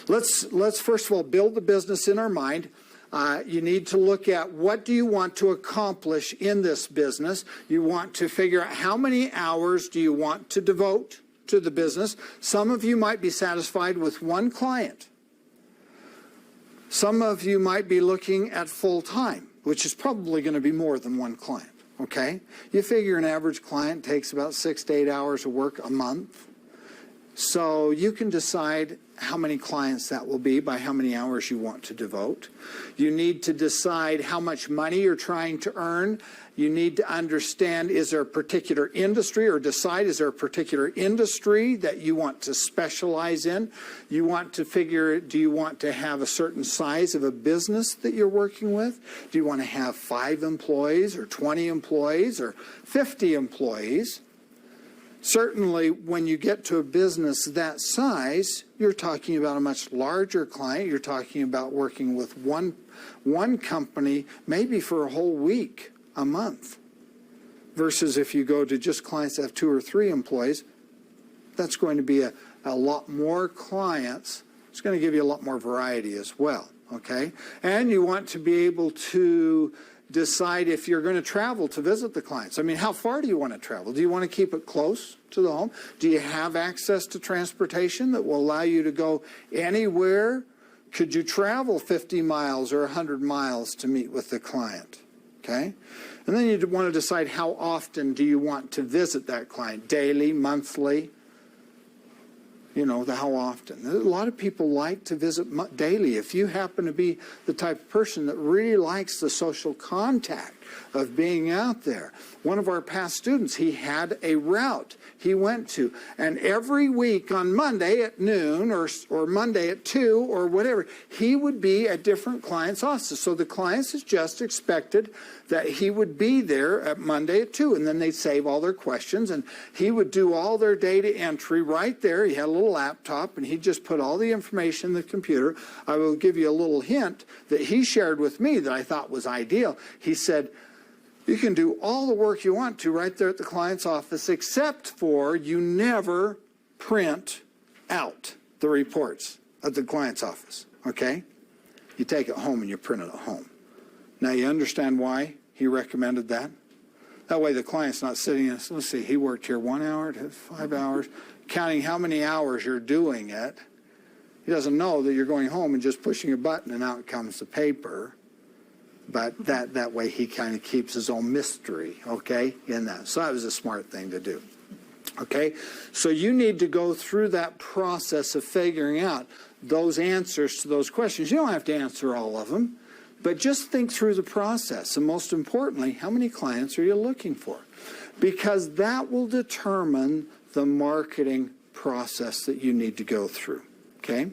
Let's first of all build the business in our mind. You need to look at what do you want to accomplish in this business. You want to figure out how many hours do you want to devote to the business. Some of you might be satisfied with one client. Some of you might be looking at full-time, which is probably going to be more than one client, okay? You figure an average client takes about 6 to 8 hours of work a month. So you can decide how many clients that will be by how many hours you want to devote. You need to decide how much money you're trying to earn. You need to understand, is there a particular industry, or decide, is there a particular industry that you want to specialize in? You want to figure, do you want to have a certain size of a business that you're working with? Do you want to have 5 employees or 20 employees or 50 employees? Certainly, when you get to a business that size, you're talking about a much larger client. You're talking about working with one company, maybe for a whole week, a month. Versus if you go to just clients that have 2 or 3 employees, that's going to be a lot more clients. It's going to give you a lot more variety as well, okay? And you want to be able to decide if you're going to travel to visit the clients. I mean, how far do you want to travel? Do you want to keep it close to the home? Do you have access to transportation that will allow you to go anywhere? Could you travel 50 miles or 100 miles to meet with the client? Okay? And then you want to decide how often do you want to visit that client? Daily, monthly? You know, how often. A lot of people like to visit daily. If you happen to be the type of person that really likes the social contact of being out there. One of our past students, he had a route he went to. And every week on Monday at noon or Monday at 2 or whatever, he would be at different clients' offices. So the clients is just expected that he would be there at Monday at 2. And then they'd save all their questions. And he would do all their data entry right there. He had a little laptop and he just put all the information in the computer. I will give you a little hint that he shared with me that I thought was ideal. He said, you can do all the work you want to right there at the client's office, except for you never print out the reports at the client's office, okay? You take it home and you print it at home. Now, you understand why he recommended that? That way the client's not sitting, let's see, he worked here 1 hour to 5 hours, counting how many hours you're doing it. He doesn't know that you're going home and just pushing a button and out comes the paper. But that way he kind of keeps his own mystery, okay, in that. So that was a smart thing to do, okay? So you need to go through that process of figuring out those answers to those questions. You don't have to answer all of them, but just think through the process. And most importantly, how many clients are you looking for? Because that will determine the marketing process that you need to go through, okay?